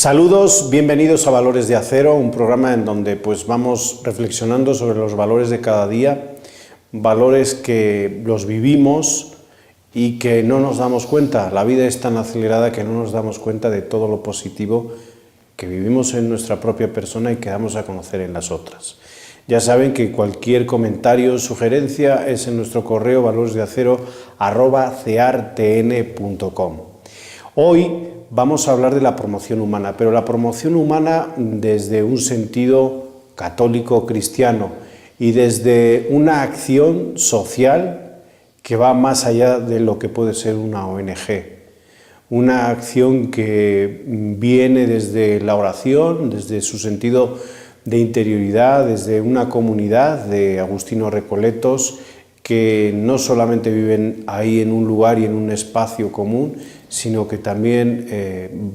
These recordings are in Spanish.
Saludos, bienvenidos a Valores de Acero, un programa en donde pues vamos reflexionando sobre los valores de cada día, valores que los vivimos y que no nos damos cuenta. La vida es tan acelerada que no nos damos cuenta de todo lo positivo que vivimos en nuestra propia persona y que damos a conocer en las otras. Ya saben que cualquier comentario o sugerencia es en nuestro correo valoresdeacero@ceartn.com. Hoy vamos a hablar de la promoción humana, pero la promoción humana desde un sentido católico cristiano y desde una acción social que va más allá de lo que puede ser una ONG. Una acción que viene desde la oración, desde su sentido de interioridad, desde una comunidad de agustinos recoletos que no solamente viven ahí en un lugar y en un espacio común, sino que también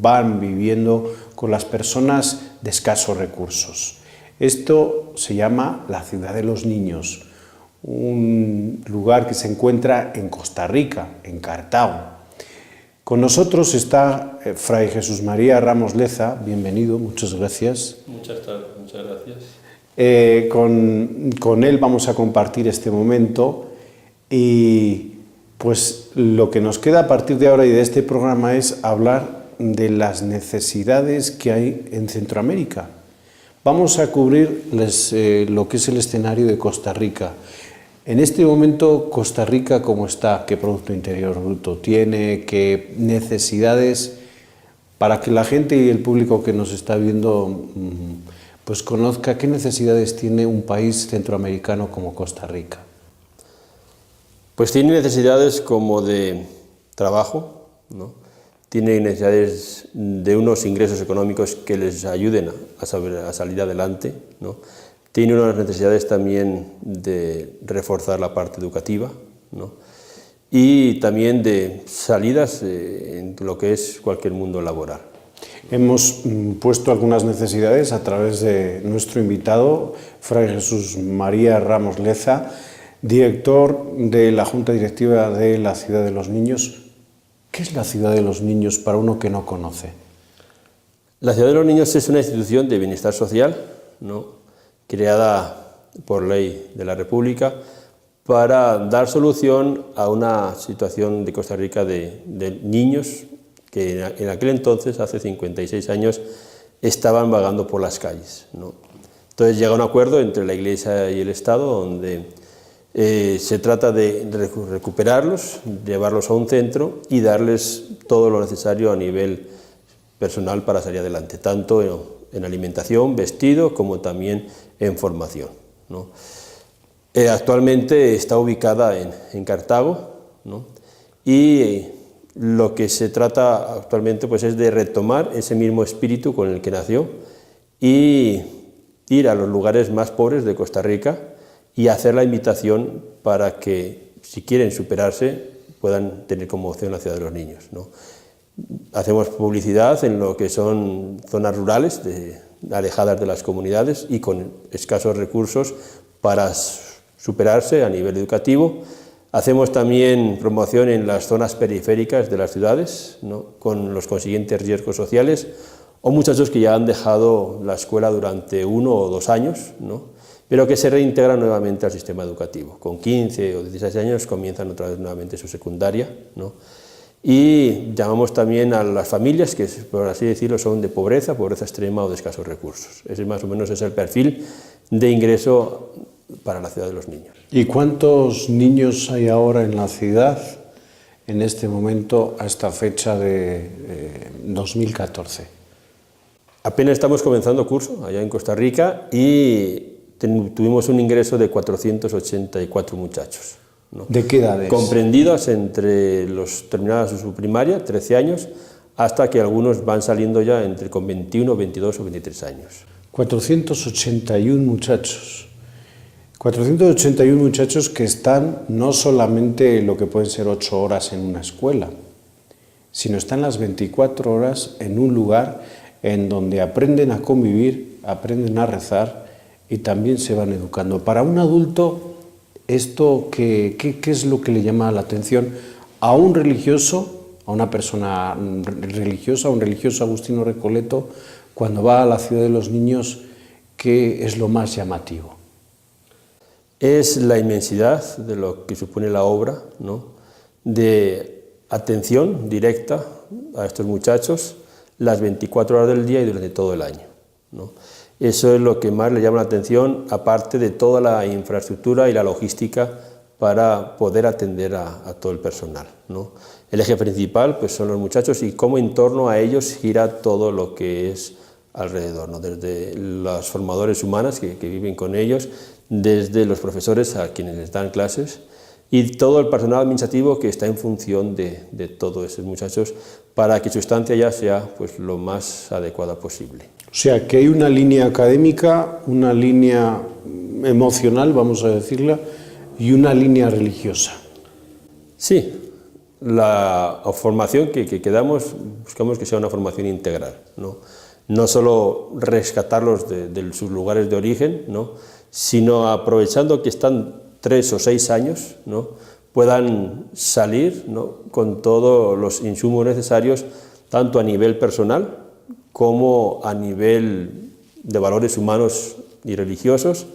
van viviendo con las personas de escasos recursos. Esto se llama la Ciudad de los Niños, un lugar que se encuentra en Costa Rica, en Cartago. Con nosotros está Fray Jesús María Ramos Leza, bienvenido, muchas gracias. Muchas gracias. Con él vamos a compartir este momento y pues lo que nos queda a partir de ahora y de este programa es hablar de las necesidades que hay en Centroamérica. Vamos a cubrir lo que es el escenario de Costa Rica. En este momento, Costa Rica, ¿cómo está? ¿Qué Producto Interior Bruto tiene? ¿Qué necesidades? Para que la gente y el público que nos está viendo pues conozca qué necesidades tiene un país centroamericano como Costa Rica. Pues tiene necesidades como de trabajo, ¿no? Tiene necesidades de unos ingresos económicos que les ayuden a salir adelante, ¿no? Tiene unas necesidades también de reforzar la parte educativa, ¿no? Y también de salidas en lo que es cualquier mundo laboral. Hemos puesto algunas necesidades a través de nuestro invitado, Fray Jesús María Ramos Leza, director de la Junta Directiva de la Ciudad de los Niños. ¿Qué es la Ciudad de los Niños para uno que no conoce? La Ciudad de los Niños es una institución de bienestar social, ¿no? Creada por ley de la República para dar solución a una situación de Costa Rica de niños que en aquel entonces, hace 56 años, estaban vagando por las calles, ¿no? Entonces llega un acuerdo entre la Iglesia y el Estado donde se trata de recuperarlos, llevarlos a un centro y darles todo lo necesario a nivel personal para salir adelante, tanto en alimentación, vestido, como también en formación, ¿no? Actualmente está ubicada en Cartago, ¿no? Y lo que se trata actualmente pues, es de retomar ese mismo espíritu con el que nació y ir a los lugares más pobres de Costa Rica y hacer la invitación para que, si quieren superarse, puedan tener como opción la Ciudad de los Niños, ¿no? Hacemos publicidad en lo que son zonas rurales, alejadas de las comunidades y con escasos recursos para superarse a nivel educativo. Hacemos también promoción en las zonas periféricas de las ciudades, ¿no? Con los consiguientes riesgos sociales, o muchachos que ya han dejado la escuela durante 1 o 2 años, ¿no? Pero que se reintegran nuevamente al sistema educativo. Con 15 o 16 años comienzan otra vez nuevamente su secundaria, ¿no? Y llamamos también a las familias que, por así decirlo, son de pobreza extrema o de escasos recursos. Ese más o menos es el perfil de ingreso para la Ciudad de los Niños. ¿Y cuántos niños hay ahora en la ciudad en este momento a esta fecha de 2014? Apenas estamos comenzando curso allá en Costa Rica y tuvimos un ingreso de 484 muchachos, ¿no? ¿De qué edades? Comprendidos entre los terminados su primaria, 13 años, hasta que algunos van saliendo ya con 21, 22 o 23 años. 481 muchachos. 481 muchachos que están no solamente lo que pueden ser 8 horas en una escuela, sino están las 24 horas en un lugar en donde aprenden a convivir, aprenden a rezar y también se van educando. Para un adulto, ¿esto qué es lo que le llama la atención a un religioso a una persona religiosa, a un religioso agustino recoleto, cuando va a la ciudad de los niños, ¿qué es lo más llamativo? Es la inmensidad de lo que supone la obra, ¿no?, de atención directa a estos muchachos las 24 horas del día y durante todo el año, ¿no? Eso es lo que más le llama la atención, aparte de toda la infraestructura y la logística para poder atender a todo el personal, ¿no? El eje principal pues, son los muchachos y cómo en torno a ellos gira todo lo que es alrededor, ¿no?, desde los formadores humanos que viven con ellos, desde los profesores a quienes les dan clases y todo el personal administrativo que está en función de todos esos muchachos para que su estancia ya sea pues, lo más adecuada posible. O sea, que hay una línea académica, una línea emocional, vamos a decirla, y una línea religiosa. Sí, la formación que damos, buscamos que sea una formación integral, ¿no? No solo rescatarlos de sus lugares de origen, ¿no?, sino aprovechando que están 3 o 6 años, ¿no?, puedan salir, ¿no?, con todos los insumos necesarios, tanto a nivel personal como a nivel de valores humanos y religiosos,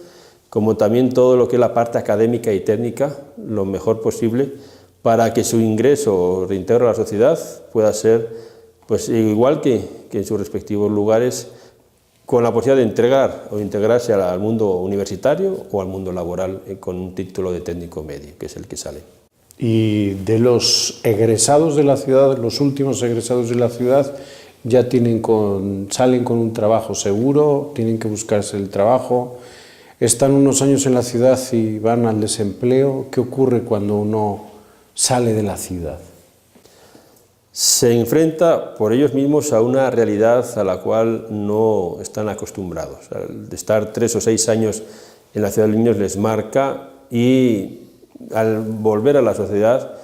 como también todo lo que es la parte académica y técnica, lo mejor posible, para que su ingreso o reintegro a la sociedad pueda ser pues, igual que en sus respectivos lugares, con la posibilidad de entregar o integrarse al mundo universitario o al mundo laboral con un título de técnico medio, que es el que sale. Y de los egresados de la ciudad, los últimos egresados de la ciudad, ya salen con un trabajo seguro, tienen que buscarse el trabajo, están unos años en la ciudad y van al desempleo. ¿Qué ocurre cuando uno sale de la ciudad? Se enfrenta por ellos mismos a una realidad a la cual no están acostumbrados. De estar 3 o 6 años en la ciudad de los niños les marca y al volver a la sociedad,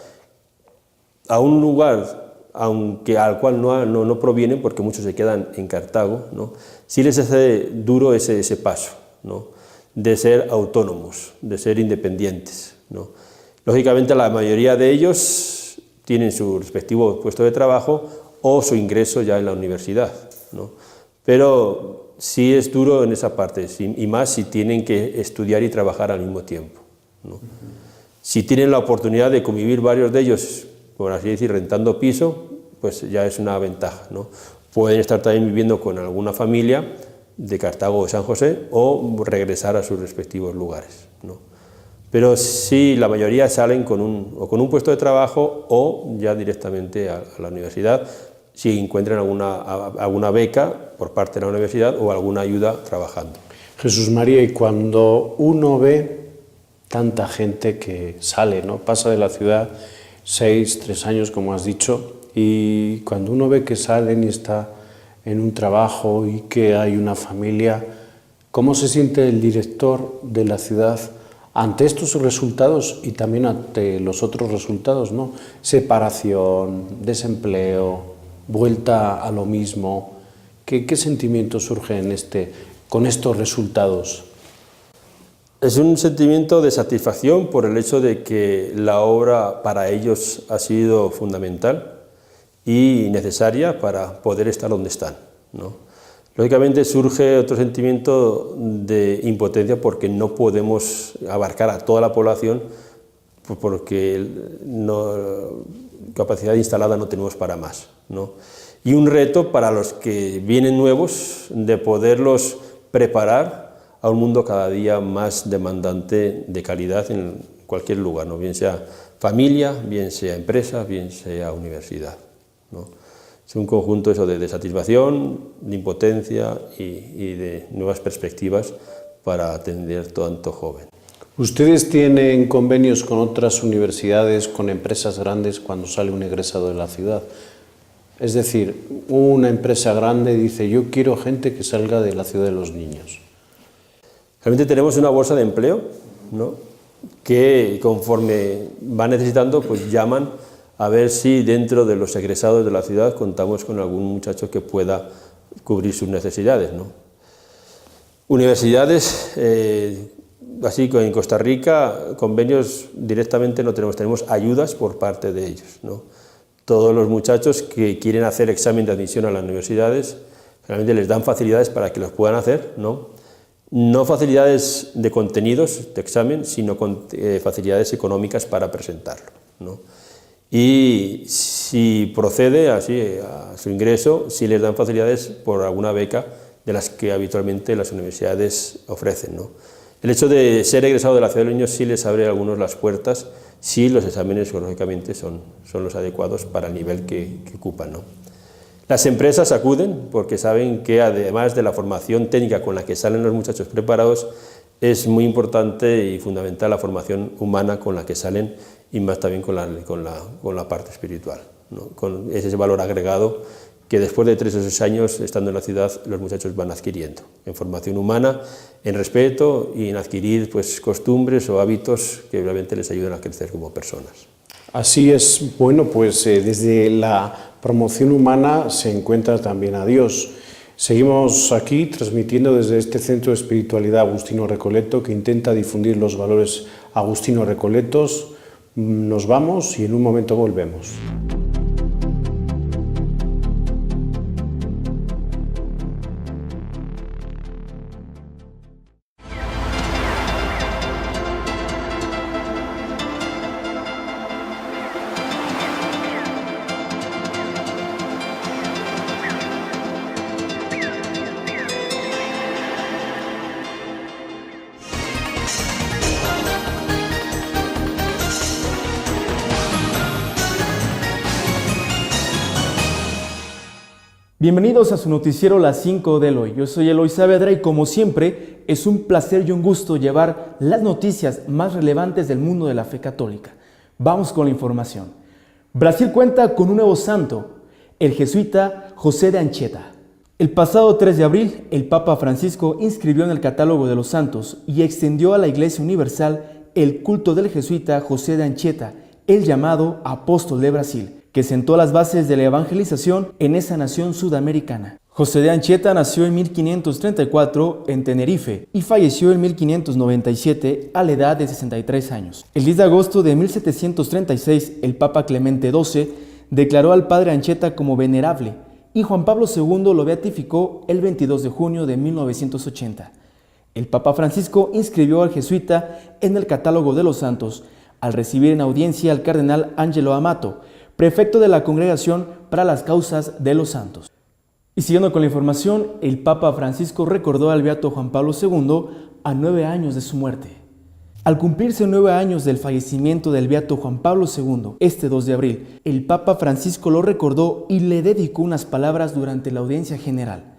a un lugar al cual no provienen, porque muchos se quedan en Cartago, ¿no?, sí les hace duro ese paso, ¿no?, de ser autónomos, de ser independientes, ¿no? Lógicamente la mayoría de ellos tienen su respectivo puesto de trabajo o su ingreso ya en la universidad, ¿no? Pero sí es duro en esa parte, y más si tienen que estudiar y trabajar al mismo tiempo, ¿no? Si tienen la oportunidad de convivir varios de ellos, por así decir, rentando piso, pues ya es una ventaja, ¿no? Pueden estar también viviendo con alguna familia de Cartago o de San José o regresar a sus respectivos lugares, ¿no? Pero sí, la mayoría salen con un puesto de trabajo o ya directamente a la universidad, si encuentran alguna beca por parte de la universidad o alguna ayuda trabajando. Jesús María, y cuando uno ve tanta gente que sale, ¿no?, pasa de la ciudad 3 años, como has dicho, y cuando uno ve que salen y está en un trabajo y que hay una familia, ¿cómo se siente el director de la ciudad ante estos resultados y también ante los otros resultados, ¿no? Separación, desempleo, vuelta a lo mismo. ¿Qué sentimiento surge con estos resultados? Es un sentimiento de satisfacción por el hecho de que la obra para ellos ha sido fundamental y necesaria para poder estar donde están, ¿no? Lógicamente surge otro sentimiento de impotencia porque no podemos abarcar a toda la población, porque capacidad instalada no tenemos para más, ¿no? Y un reto para los que vienen nuevos de poderlos preparar a un mundo cada día más demandante de calidad en cualquier lugar, ¿no?, bien sea familia, bien sea empresa, bien sea universidad, ¿no? Es un conjunto eso de satisfacción, de impotencia y de nuevas perspectivas para atender tanto joven. ¿Ustedes tienen convenios con otras universidades, con empresas grandes cuando sale un egresado de la ciudad? Es decir, una empresa grande dice, yo quiero gente que salga de la ciudad de los niños. Realmente tenemos una bolsa de empleo, ¿no?, que conforme va necesitando, pues llaman a ver si dentro de los egresados de la ciudad contamos con algún muchacho que pueda cubrir sus necesidades, ¿no? Universidades, así que en Costa Rica, convenios directamente no tenemos ayudas por parte de ellos, ¿no?, Todos los muchachos que quieren hacer examen de admisión a las universidades, generalmente les dan facilidades para que los puedan hacer, no facilidades de contenidos de examen, sino facilidades económicas para presentarlo, Y si procede así a su ingreso, sí les dan facilidades por alguna beca de las que habitualmente las universidades ofrecen, El hecho de ser egresado de la Ciudad de los Niños sí les abre a algunos las puertas, si los exámenes, lógicamente, son los adecuados para el nivel que ocupan, Las empresas acuden porque saben que, además de la formación técnica con la que salen los muchachos preparados, es muy importante y fundamental la formación humana con la que salen, y más también con la parte espiritual, con ese valor agregado que después de 3 o 6 años estando en la ciudad los muchachos van adquiriendo, en formación humana, en respeto y en adquirir costumbres o hábitos que realmente les ayudan a crecer como personas. Así es. Bueno, pues desde la promoción humana se encuentra también a Dios. Seguimos aquí transmitiendo desde este Centro de Espiritualidad Agustino Recoleto, que intenta difundir los valores agustino recoletos. Nos vamos y en un momento volvemos. Bienvenidos a su noticiero Las 5 de Eloy. Yo soy Eloy Saavedra y como siempre es un placer y un gusto llevar las noticias más relevantes del mundo de la fe católica. Vamos con la información. Brasil cuenta con un nuevo santo, el jesuita José de Anchieta. El pasado 3 de abril, el Papa Francisco inscribió en el catálogo de los santos y extendió a la Iglesia Universal el culto del jesuita José de Anchieta, el llamado Apóstol de Brasil, que sentó las bases de la evangelización en esa nación sudamericana. José de Anchieta nació en 1534 en Tenerife y falleció en 1597 a la edad de 63 años. El 10 de agosto de 1736, el Papa Clemente XII declaró al padre Anchieta como venerable y Juan Pablo II lo beatificó el 22 de junio de 1980. El Papa Francisco inscribió al jesuita en el catálogo de los santos al recibir en audiencia al cardenal Angelo Amato, prefecto de la Congregación para las Causas de los Santos. Y siguiendo con la información, el Papa Francisco recordó al beato Juan Pablo II a 9 años de su muerte. Al cumplirse 9 años del fallecimiento del beato Juan Pablo II, este 2 de abril, el Papa Francisco lo recordó y le dedicó unas palabras durante la audiencia general.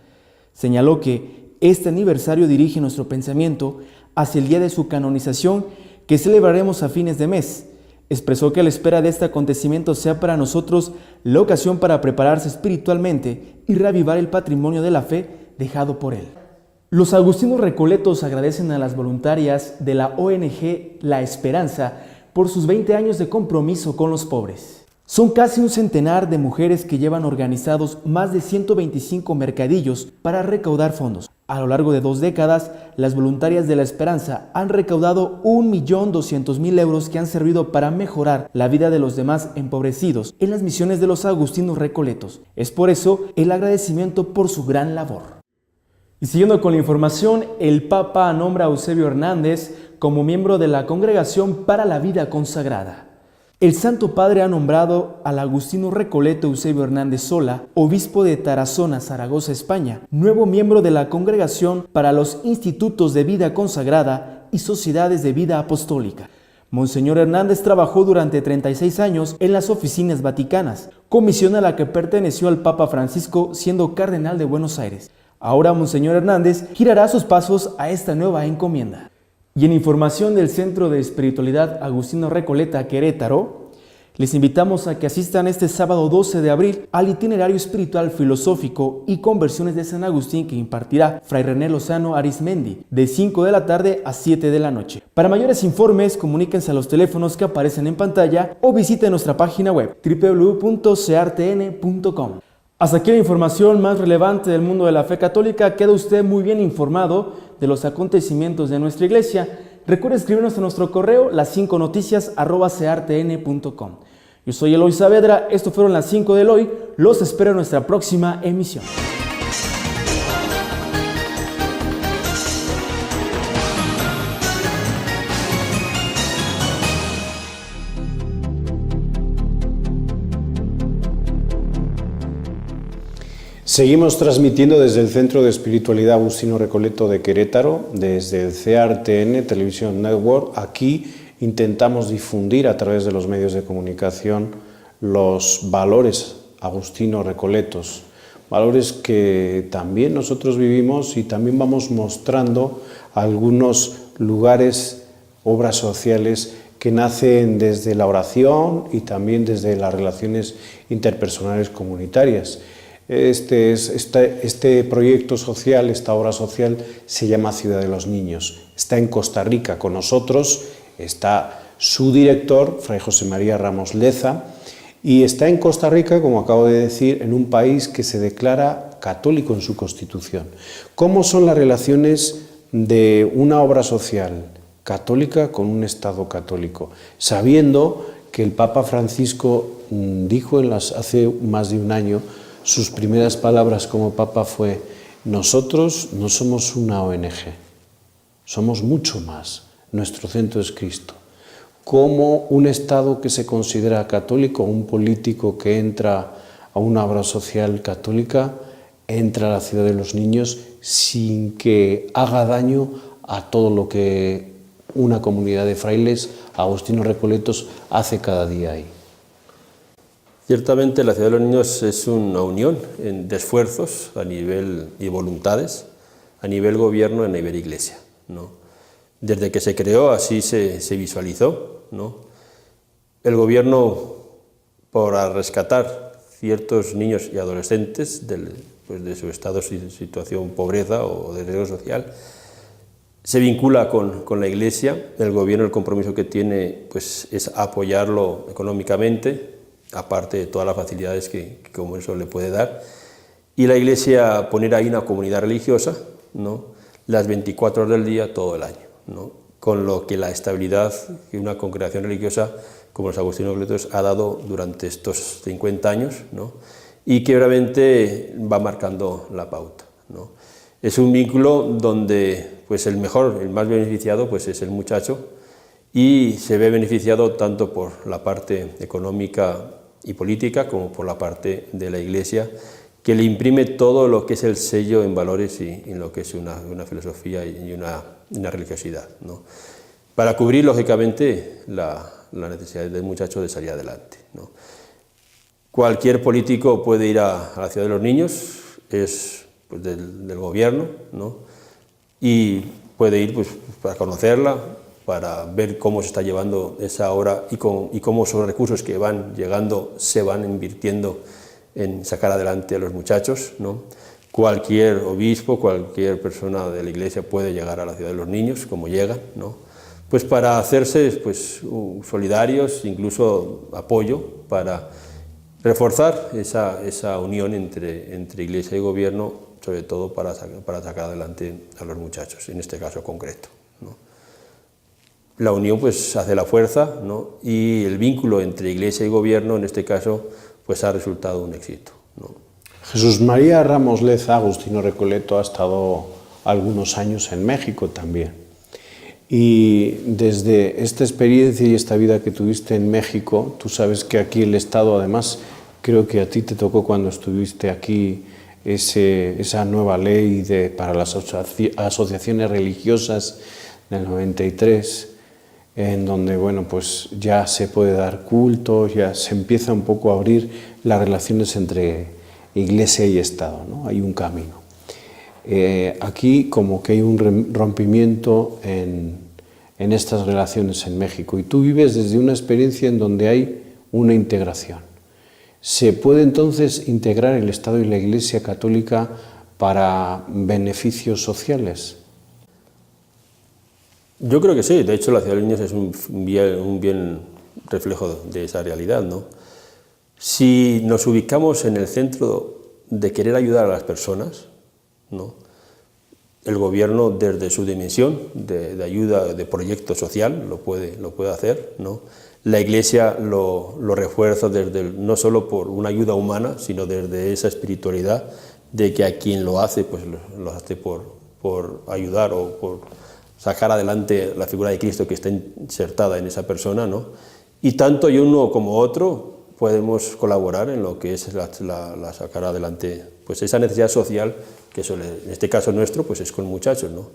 Señaló que este aniversario dirige nuestro pensamiento hacia el día de su canonización que celebraremos a fines de mes. Expresó que la espera de este acontecimiento sea para nosotros la ocasión para prepararse espiritualmente y reavivar el patrimonio de la fe dejado por él. Los agustinos recoletos agradecen a las voluntarias de la ONG La Esperanza por sus 20 años de compromiso con los pobres. Son casi un centenar de mujeres que llevan organizados más de 125 mercadillos para recaudar fondos. A lo largo de 2 décadas, las voluntarias de La Esperanza han recaudado 1.200.000 euros que han servido para mejorar la vida de los demás empobrecidos en las misiones de los agustinos recoletos. Es por eso el agradecimiento por su gran labor. Y siguiendo con la información, el Papa nombra a Eusebio Hernández como miembro de la Congregación para la Vida Consagrada. El Santo Padre ha nombrado al agustino recoleto Eusebio Hernández Sola, obispo de Tarazona, Zaragoza, España, nuevo miembro de la Congregación para los Institutos de Vida Consagrada y Sociedades de Vida Apostólica. Monseñor Hernández trabajó durante 36 años en las oficinas vaticanas, comisión a la que perteneció al Papa Francisco siendo cardenal de Buenos Aires. Ahora Monseñor Hernández girará sus pasos a esta nueva encomienda. Y en información del Centro de Espiritualidad Agustino Recoleta Querétaro, les invitamos a que asistan este sábado 12 de abril al itinerario espiritual filosófico y conversiones de San Agustín que impartirá Fray René Lozano Arizmendi de 5 de la tarde a 7 de la noche. Para mayores informes, comuníquense a los teléfonos que aparecen en pantalla o visiten nuestra página web www.cartn.com. Hasta aquí la información más relevante del mundo de la fe católica. Queda usted muy bien informado de los acontecimientos de nuestra iglesia. Recuerde escribirnos a nuestro correo las5noticias@cartn.com. Yo soy Eloy Saavedra, esto fueron las 5 de Eloy, los espero en nuestra próxima emisión. Seguimos transmitiendo desde el Centro de Espiritualidad Agustino Recoleto de Querétaro, desde el CEAR-TN Television Network. Aquí intentamos difundir a través de los medios de comunicación los valores agustino recoletos, valores que también nosotros vivimos, y también vamos mostrando algunos lugares, obras sociales que nacen desde la oración y también desde las relaciones interpersonales comunitarias. Este proyecto social, esta obra social, se llama Ciudad de los Niños. Está en Costa Rica. Con nosotros está su director, Fray José María Ramos Leza, y está en Costa Rica, como acabo de decir, en un país que se declara católico en su constitución. ¿Cómo son las relaciones de una obra social católica con un Estado católico? Sabiendo que el Papa Francisco dijo hace más de un año, sus primeras palabras como Papa fue: nosotros no somos una ONG, somos mucho más, nuestro centro es Cristo. ¿Cómo un Estado que se considera católico, un político que entra a una obra social católica, entra a la Ciudad de los Niños sin que haga daño a todo lo que una comunidad de frailes agustinos recoletos hace cada día ahí? Ciertamente la Ciudad de los Niños es una unión de esfuerzos a nivel y voluntades, a nivel gobierno y a nivel iglesia, ¿no? Desde que se creó así se visualizó, ¿no? El gobierno, para rescatar ciertos niños y adolescentes de su estado de situación pobreza o de riesgo social, se vincula con la iglesia. El gobierno, el compromiso que tiene pues, es apoyarlo económicamente, aparte de todas las facilidades que como eso le puede dar, y la Iglesia poner ahí una comunidad religiosa, ¿no? Las 24 horas del día, todo el año, ¿no? Con lo que la estabilidad que una congregación religiosa como los agustinos recoletos ha dado durante estos 50 años, ¿no? Y que realmente va marcando la pauta, ¿no? Es un vínculo donde pues el más beneficiado pues es el muchacho, y se ve beneficiado tanto por la parte económica y política como por la parte de la Iglesia, que le imprime todo lo que es el sello en valores y en lo que es una filosofía y una religiosidad, ¿no? Para cubrir, lógicamente, la necesidad del muchacho de salir adelante, ¿no? Cualquier político puede ir a la Ciudad de los Niños, es pues, del gobierno, ¿no? Y puede ir pues, para conocerla, para ver cómo se está llevando esa obra y cómo esos recursos que van llegando se van invirtiendo en sacar adelante a los muchachos, ¿no? Cualquier obispo, cualquier persona de la Iglesia puede llegar a la Ciudad de los Niños, como llegan, ¿no? Pues para hacerse pues, solidarios, incluso apoyo, para reforzar esa unión entre Iglesia y Gobierno, sobre todo para sacar adelante a los muchachos, en este caso concreto, ¿no? La unión pues hace la fuerza, ¿no? Y el vínculo entre Iglesia y Gobierno, en este caso, pues ha resultado un éxito, ¿no? Jesús María Ramos Leza, agustino recoleto, ha estado algunos años en México también. Y desde esta experiencia y esta vida que tuviste en México, tú sabes que aquí el Estado, además, creo que a ti te tocó cuando estuviste aquí esa nueva ley para las asociaciones religiosas del 93, en donde bueno, pues ya se puede dar culto, ya se empieza un poco a abrir las relaciones entre Iglesia y Estado, ¿no? Hay un camino. Aquí como que hay un rompimiento en estas relaciones en México, y tú vives desde una experiencia en donde hay una integración. ¿Se puede entonces integrar el Estado y la Iglesia católica para beneficios sociales? Yo creo que sí. De hecho la Ciudad de los Niños es un bien reflejo de esa realidad, ¿no? Si nos ubicamos en el centro de querer ayudar a las personas, ¿no? El gobierno, desde su dimensión de ayuda, de proyecto social, lo puede hacer, ¿no? la Iglesia lo refuerza no solo por una ayuda humana, sino desde esa espiritualidad de que a quien lo hace, pues lo hace por ayudar o por sacar adelante la figura de Cristo que está insertada en esa persona, ¿no? Y tanto uno como otro podemos colaborar en lo que es la sacar adelante, pues esa necesidad social que en este caso nuestro, pues es con muchachos, ¿no?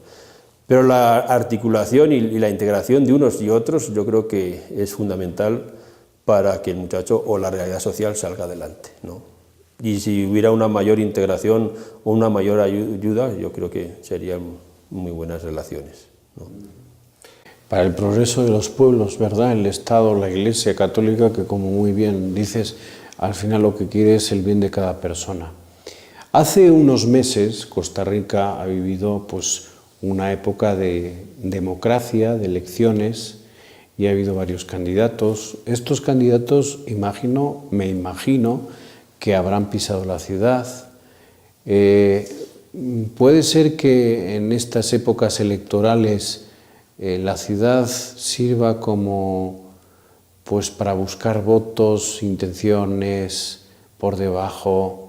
Pero la articulación y la integración de unos y otros yo creo que es fundamental para que el muchacho o la realidad social salga adelante, ¿no? Y si hubiera una mayor integración o una mayor ayuda, yo creo que serían muy buenas relaciones, ¿no? Para el progreso de los pueblos, ¿verdad? El Estado, la Iglesia católica, que como muy bien dices, al final lo que quiere es el bien de cada persona. Hace unos meses Costa Rica ha vivido pues una época de democracia, de elecciones, y ha habido varios candidatos. Estos candidatos, me imagino, que habrán pisado la ciudad. Puede ser que en estas épocas electorales la ciudad sirva como pues para buscar votos, intenciones por debajo.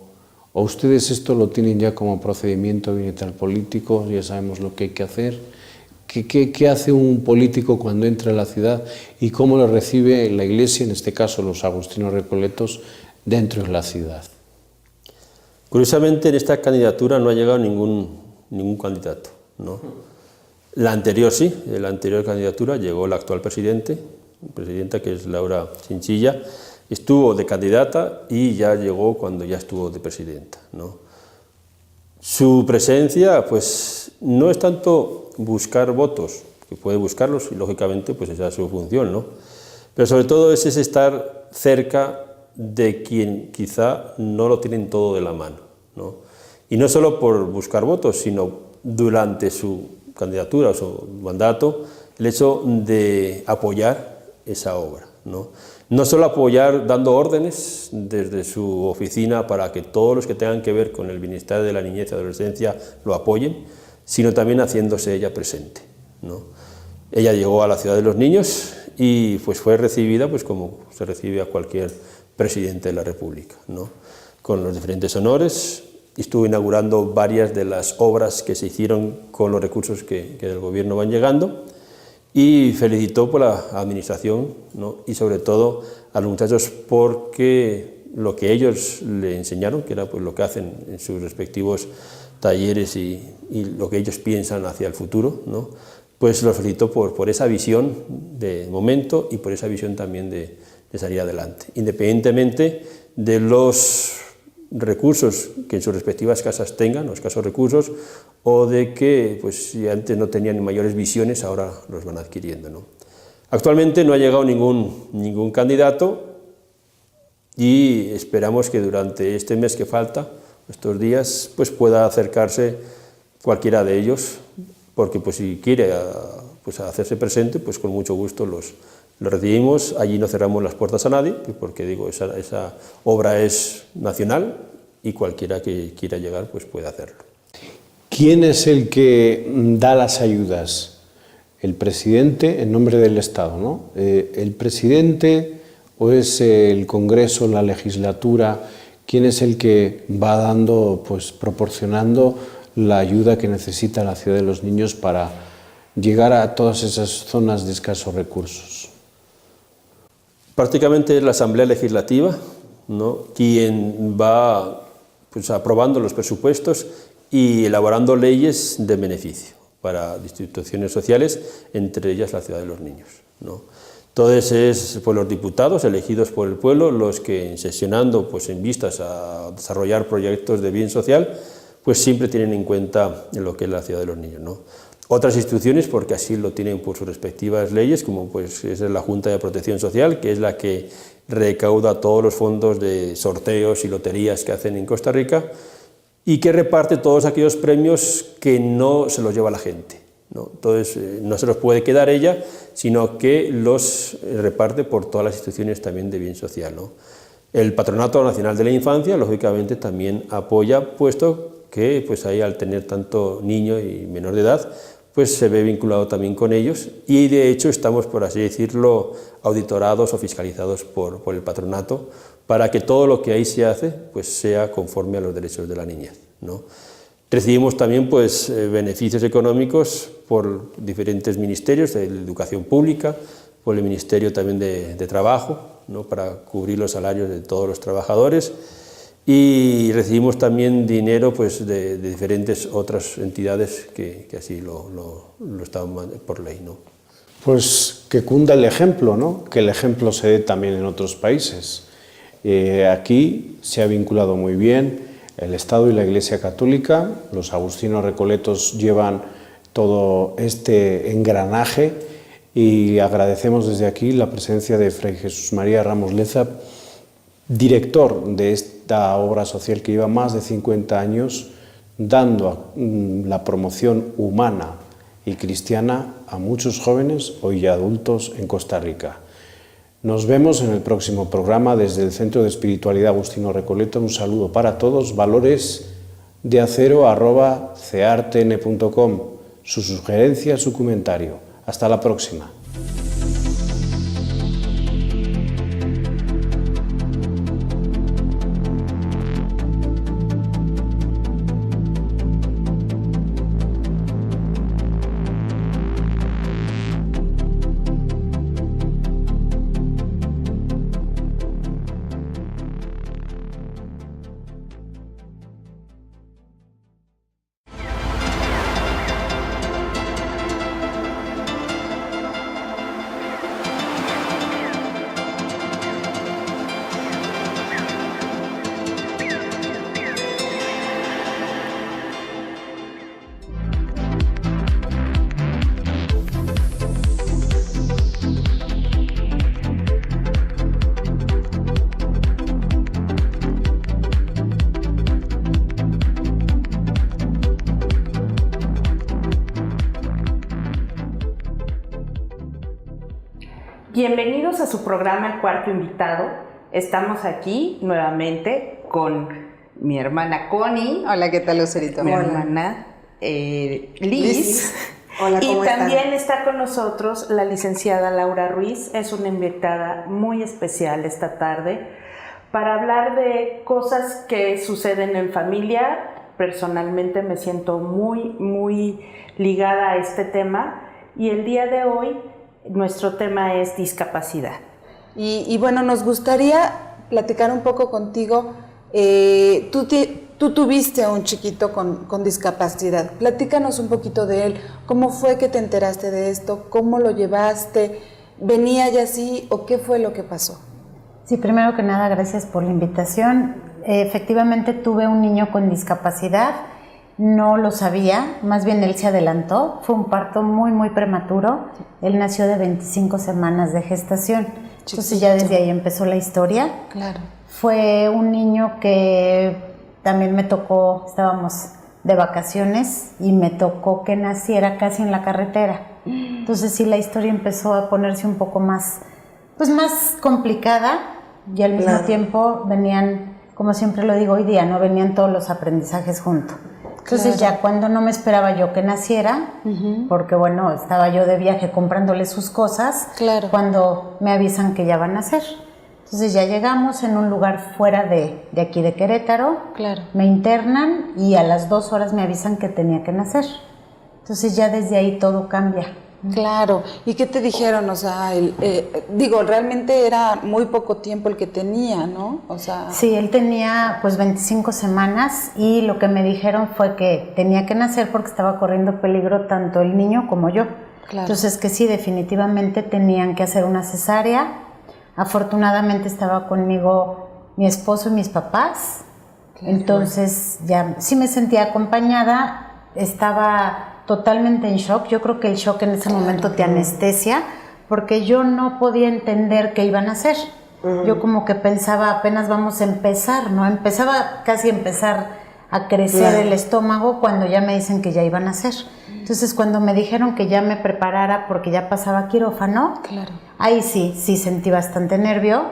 ¿O ustedes esto lo tienen ya como procedimiento bienestar político? Ya sabemos lo que hay que hacer. ¿Qué hace un político cuando entra a la ciudad y cómo lo recibe la Iglesia, en este caso los agustinos recoletos, dentro de la ciudad? Curiosamente en esta candidatura no ha llegado ningún candidato, ¿no? La anterior sí, en la anterior candidatura llegó la actual presidenta, que es Laura Chinchilla. Estuvo de candidata y ya llegó cuando ya estuvo de presidenta, ¿no? Su presencia pues no es tanto buscar votos, que puede buscarlos y lógicamente pues esa es su función, ¿no? Pero sobre todo es estar cerca de quien quizá no lo tienen todo de la mano, ¿no? Y no solo por buscar votos, sino durante su candidatura o su mandato, el hecho de apoyar esa obra, ¿no? No solo apoyar dando órdenes desde su oficina para que todos los que tengan que ver con el bienestar de la niñez y adolescencia lo apoyen, sino también haciéndose ella presente, ¿no? Ella llegó a la Ciudad de los Niños y pues fue recibida pues como se recibe a cualquier presidente de la República, ¿no? Con los diferentes honores. Estuvo inaugurando varias de las obras que se hicieron con los recursos que del gobierno van llegando y felicitó por la administración, ¿no? Y sobre todo a los muchachos porque lo que ellos le enseñaron, que era pues lo que hacen en sus respectivos talleres y lo que ellos piensan hacia el futuro, ¿no? Pues los felicitó por esa visión de momento y por esa visión también de salir adelante, independientemente de los recursos que en sus respectivas casas tengan, los escasos recursos, o de que pues, si antes no tenían mayores visiones, ahora los van adquiriendo, ¿no? Actualmente no ha llegado ningún candidato y esperamos que durante este mes que falta, estos días, pues pueda acercarse cualquiera de ellos, porque pues, si quiere pues, hacerse presente, pues con mucho gusto los recibimos. Allí no cerramos las puertas a nadie, porque digo, esa obra es nacional y cualquiera que quiera llegar pues puede hacerlo. ¿Quién es el que da las ayudas? El presidente en nombre del Estado, ¿no? ¿El presidente o es el Congreso, la legislatura? ¿Quién es el que va dando, pues proporcionando la ayuda que necesita la Ciudad de los Niños para llegar a todas esas zonas de escasos recursos? Prácticamente es la Asamblea Legislativa, ¿no?, quien va pues, aprobando los presupuestos y elaborando leyes de beneficio para instituciones sociales, entre ellas la Ciudad de los Niños, ¿no? Entonces es pues, los diputados elegidos por el pueblo los que, sesionando pues, en vistas a desarrollar proyectos de bien social, pues siempre tienen en cuenta lo que es la Ciudad de los Niños, ¿no? Otras instituciones, porque así lo tienen por sus respectivas leyes, como pues es la Junta de Protección Social, que es la que recauda todos los fondos de sorteos y loterías que hacen en Costa Rica y que reparte todos aquellos premios que no se los lleva la gente, ¿no? Entonces no se los puede quedar ella, sino que los reparte por todas las instituciones también de bien social, ¿no? El Patronato Nacional de la Infancia, lógicamente, también apoya, puesto que pues ahí al tener tanto niño y menor de edad, pues se ve vinculado también con ellos y de hecho estamos, por así decirlo, auditorados o fiscalizados por el patronato para que todo lo que ahí se hace pues sea conforme a los derechos de la niñez, ¿no? Recibimos también pues, beneficios económicos por diferentes ministerios de Educación Pública, por el Ministerio también de Trabajo, ¿no? Para cubrir los salarios de todos los trabajadores, y recibimos también dinero pues, de diferentes otras entidades que así lo estaban por ley, ¿no? Pues que cunda el ejemplo, ¿no? Que el ejemplo se dé también en otros países. Aquí se ha vinculado muy bien el Estado y la Iglesia Católica. Los agustinos recoletos llevan todo este engranaje y agradecemos desde aquí la presencia de Fray Jesús María Ramos Leza, director de esta obra social que lleva más de 50 años dando la promoción humana y cristiana a muchos jóvenes, hoy ya adultos, en Costa Rica. Nos vemos en el próximo programa desde el Centro de Espiritualidad Agustino Recoleto. Un saludo para todos. valoresdeacero@ceartn.com. Su sugerencia, su comentario. Hasta la próxima. Bienvenidos a su programa El Cuarto Invitado. Estamos aquí nuevamente con mi hermana Connie. Hola, ¿qué tal, Lucerito? Mi hermana Liz. Hola, y ¿cómo también están? está con nosotros la licenciada Laura Ruiz. Es una invitada muy especial esta tarde para hablar de cosas que suceden en familia. Personalmente me siento muy ligada a este tema y el día de hoy nuestro tema es discapacidad. Y bueno, nos gustaría platicar un poco contigo. Tú tuviste a un chiquito con discapacidad. Platícanos un poquito de él. ¿Cómo fue que te enteraste de esto? ¿Cómo lo llevaste? ¿Venía ya así o qué fue lo que pasó? Sí, primero que nada, gracias por la invitación. Efectivamente tuve un niño con discapacidad. No lo sabía, más bien él se adelantó, fue un parto muy prematuro, él nació de 25 semanas de gestación, entonces ya desde ahí empezó la historia. Claro. Fue un niño que también me tocó, estábamos de vacaciones y me tocó que naciera casi en la carretera, entonces sí la historia empezó a ponerse un poco más, pues más complicada y al mismo tiempo venían, como siempre lo digo hoy día, no venían todos los aprendizajes juntos. Entonces ya cuando no me esperaba yo que naciera, porque bueno, estaba yo de viaje comprándole sus cosas, cuando me avisan que ya van a nacer. Entonces ya llegamos en un lugar fuera de aquí de Querétaro, me internan y a las 2 horas me avisan que tenía que nacer. Entonces ya desde ahí todo cambia. Claro, ¿y qué te dijeron? O sea, realmente era muy poco tiempo el que tenía, ¿no? O sea... Sí, él tenía pues 25 semanas y lo que me dijeron fue que tenía que nacer porque estaba corriendo peligro tanto el niño como yo. Claro. Entonces que sí, definitivamente tenían que hacer una cesárea. Afortunadamente estaba conmigo mi esposo y mis papás, entonces ya sí me sentía acompañada, estaba totalmente en shock. Yo creo que el shock en ese momento te anestesia, porque yo no podía entender qué iban a hacer. Yo como que pensaba, apenas vamos a empezar, ¿no? Empezaba casi a empezar a crecer el estómago cuando ya me dicen que ya iban a hacer. Entonces cuando me dijeron que ya me preparara porque ya pasaba quirófano, ahí sí sentí bastante nervio,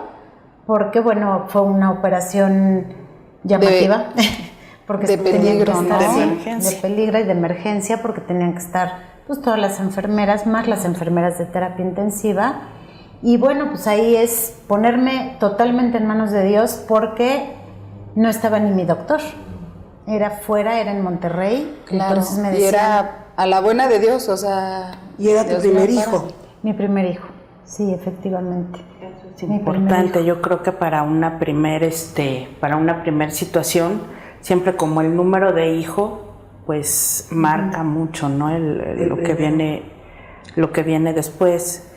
porque bueno, fue una operación llamativa. Porque de peligro, tenían que estar, ¿no? de peligro y de emergencia, porque tenían que estar pues todas las enfermeras, más las enfermeras de terapia intensiva. Y bueno, pues ahí es ponerme totalmente en manos de Dios, porque no estaba ni mi doctor. Era fuera, era en Monterrey. Claro, Entonces me y decían, era a la buena de Dios, o sea... ¿Y era tu Dios primer me hijo? ampara. mi primer hijo. Sí, efectivamente. Es importante, yo creo que para una primer situación, siempre como el número de hijo, pues marca mucho, ¿no? Lo que viene después.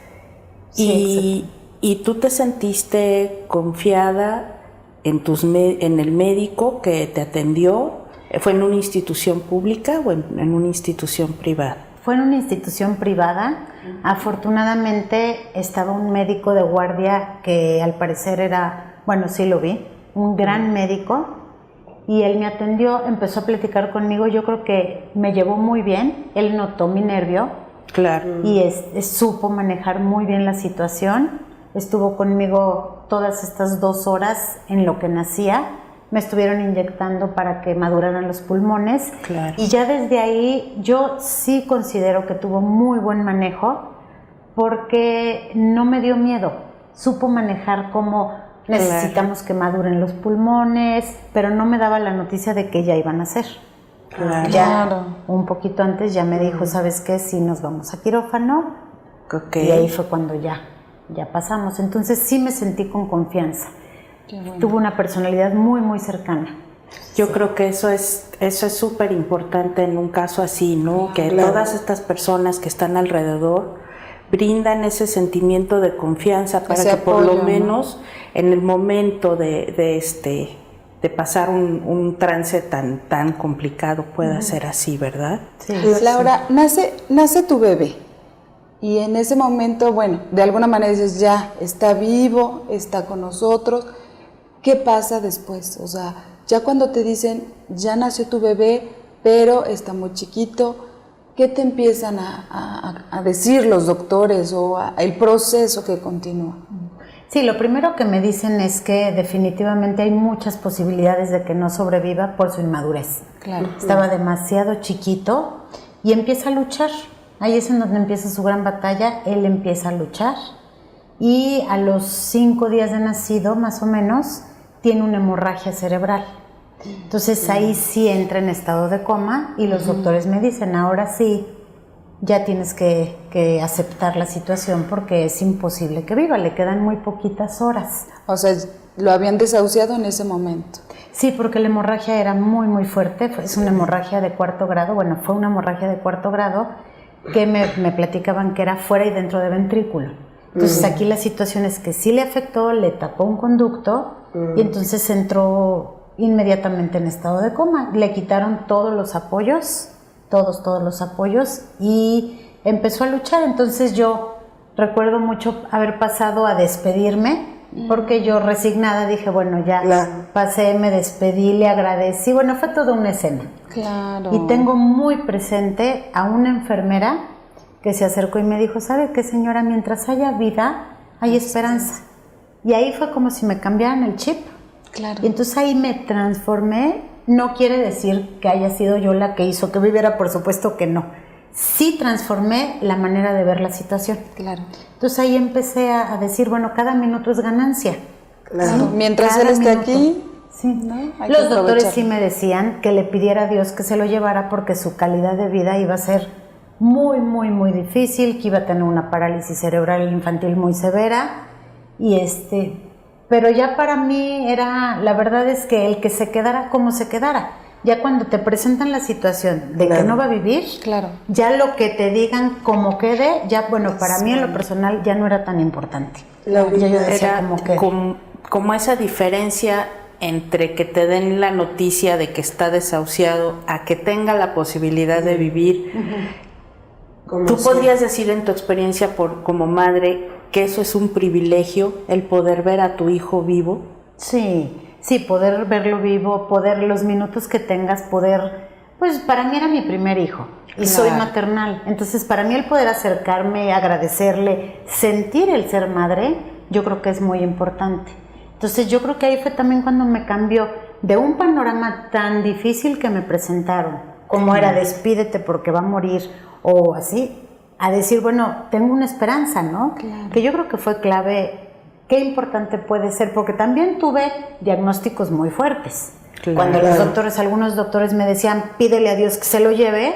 Sí, Y tú te sentiste confiada en el médico que te atendió. ¿Fue en una institución pública o en una institución privada? Fue en una institución privada. Afortunadamente estaba un médico de guardia que al parecer era, bueno, sí lo vi, un gran médico, y él me atendió, empezó a platicar conmigo. Yo creo que me llevó muy bien, él notó mi nervio. Claro. Y supo manejar muy bien la situación. Estuvo conmigo todas estas 2 horas en lo que nacía. Me estuvieron inyectando para que maduraran los pulmones. Claro. Y ya desde ahí yo sí considero que tuvo muy buen manejo, porque no me dio miedo. Supo manejar cómo necesitamos que maduren los pulmones, pero no me daba la noticia de que ya iban a nacer. Claro. Ya un poquito antes ya me dijo, ¿sabes qué? Si nos vamos a quirófano. Okay. Y ahí fue cuando ya pasamos. Entonces sí me sentí con confianza. Tuvo una personalidad muy, muy cercana. Yo creo que eso es súper importante en un caso así, ¿no? Que todas estas personas que están alrededor brindan ese sentimiento de confianza para que por lo menos en el momento de pasar un trance tan complicado pueda ser así, ¿verdad? Sí. Laura, nace tu bebé, y en ese momento, bueno, de alguna manera dices, ya, está vivo, está con nosotros. ¿Qué pasa después? O sea, ya cuando te dicen, ya nació tu bebé, pero está muy chiquito, ¿qué te empiezan a decir los doctores o el proceso que continúa? Sí, lo primero que me dicen es que definitivamente hay muchas posibilidades de que no sobreviva por su inmadurez. Claro. Estaba demasiado chiquito y empieza a luchar. Ahí es en donde empieza su gran batalla. Él empieza a luchar y a los 5 días de nacido, más o menos, tiene una hemorragia cerebral. Entonces ahí sí entra en estado de coma y los doctores me dicen, ahora sí, ya tienes que aceptar la situación porque es imposible que viva, le quedan muy poquitas horas. O sea, lo habían desahuciado en ese momento. Sí, porque la hemorragia era muy, muy fuerte. Es una hemorragia de 4º grado. Bueno, fue una hemorragia de 4º grado que me platicaban que era fuera y dentro de ventrículo. Entonces aquí la situación es que sí le afectó, le tapó un conducto y entonces entró inmediatamente en estado de coma. Le quitaron todos los apoyos, todos los apoyos, y empezó a luchar. Entonces yo recuerdo mucho haber pasado a despedirme, porque yo resignada dije, bueno, ya pasé, me despedí, le agradecí. Bueno, fue toda una escena. Claro. Y tengo muy presente a una enfermera que se acercó y me dijo, ¿sabe qué, señora? Mientras haya vida, hay esperanza. Y ahí fue como si me cambiaran el chip. Claro. Y entonces ahí me transformé. No quiere decir que haya sido yo la que hizo que viviera, por supuesto que no. Sí transformé la manera de ver la situación. Claro. Entonces ahí empecé a decir, bueno, cada minuto es ganancia. Claro. ¿Sí? Mientras Cada él esté minuto. aquí, Sí. ¿no? Hay Los que doctores aprovecharlo. sí me decían que le pidiera a Dios que se lo llevara porque su calidad de vida iba a ser muy, muy, muy difícil, que iba a tener una parálisis cerebral infantil muy severa. Pero ya para mí la verdad es que el que se quedara como se quedara. Ya cuando te presentan la situación de que no va a vivir, Claro. ya lo que te digan como quede, ya bueno, para mí en lo personal ya no era tan importante. Ya yo decía Era como que... como esa diferencia entre que te den la noticia de que está desahuciado a que tenga la posibilidad de vivir. ¿Tú podrías decir en tu experiencia como madre que eso es un privilegio, el poder ver a tu hijo vivo? Sí, poder verlo vivo, los minutos que tengas, pues para mí era mi primer hijo y soy maternal, entonces para mí el poder acercarme, agradecerle, sentir el ser madre, yo creo que es muy importante. Entonces yo creo que ahí fue también cuando me cambió de un panorama tan difícil que me presentaron, como era despídete porque va a morir o así, a decir, bueno, tengo una esperanza, ¿no? Claro. Que yo creo que fue clave. Qué importante puede ser, porque también tuve diagnósticos muy fuertes. Claro. Cuando algunos doctores me decían, pídele a Dios que se lo lleve,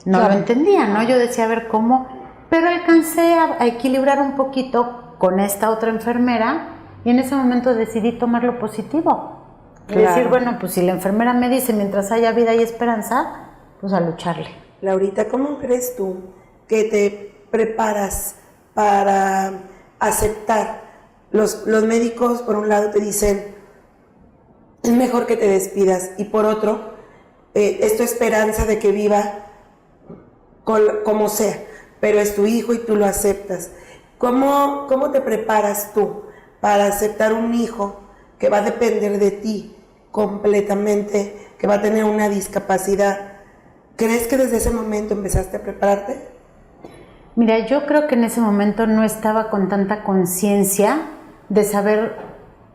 no Claro. lo entendía, ¿no? Yo decía, a ver cómo, pero alcancé a equilibrar un poquito con esta otra enfermera y en ese momento decidí tomar lo positivo. Y Claro. decir, bueno, pues si la enfermera me dice, mientras haya vida y esperanza, pues a lucharle. Laurita, ¿cómo crees tú que te preparas para aceptar? Los médicos, por un lado, te dicen, es mejor que te despidas, y por otro, es tu esperanza de que viva como sea, pero es tu hijo y tú lo aceptas. ¿Cómo te preparas tú para aceptar un hijo que va a depender de ti completamente, que va a tener una discapacidad? ¿Crees que desde ese momento empezaste a prepararte? Mira, yo creo que en ese momento no estaba con tanta conciencia de saber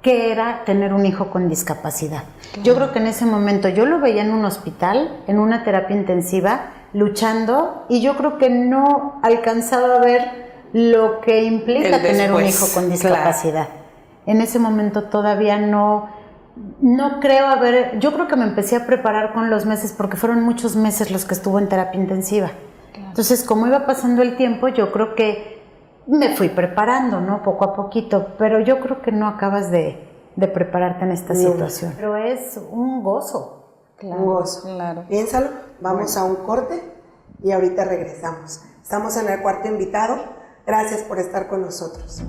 qué era tener un hijo con discapacidad. Yo creo que en ese momento yo lo veía en un hospital, en una terapia intensiva, luchando, y yo creo que no alcanzaba a ver lo que implica tener un hijo con discapacidad. Claro. En ese momento todavía no creo haber, yo creo que me empecé a preparar con los meses, porque fueron muchos meses los que estuvo en terapia intensiva. Claro. Entonces, como iba pasando el tiempo, yo creo que me fui preparando, ¿no? Poco a poquito, pero yo creo que no acabas de prepararte en esta situación. Pero es un gozo. Claro, un gozo. Claro. Piénsalo, vamos a un corte y ahorita regresamos. Estamos en el cuarto invitado. Gracias por estar con nosotros.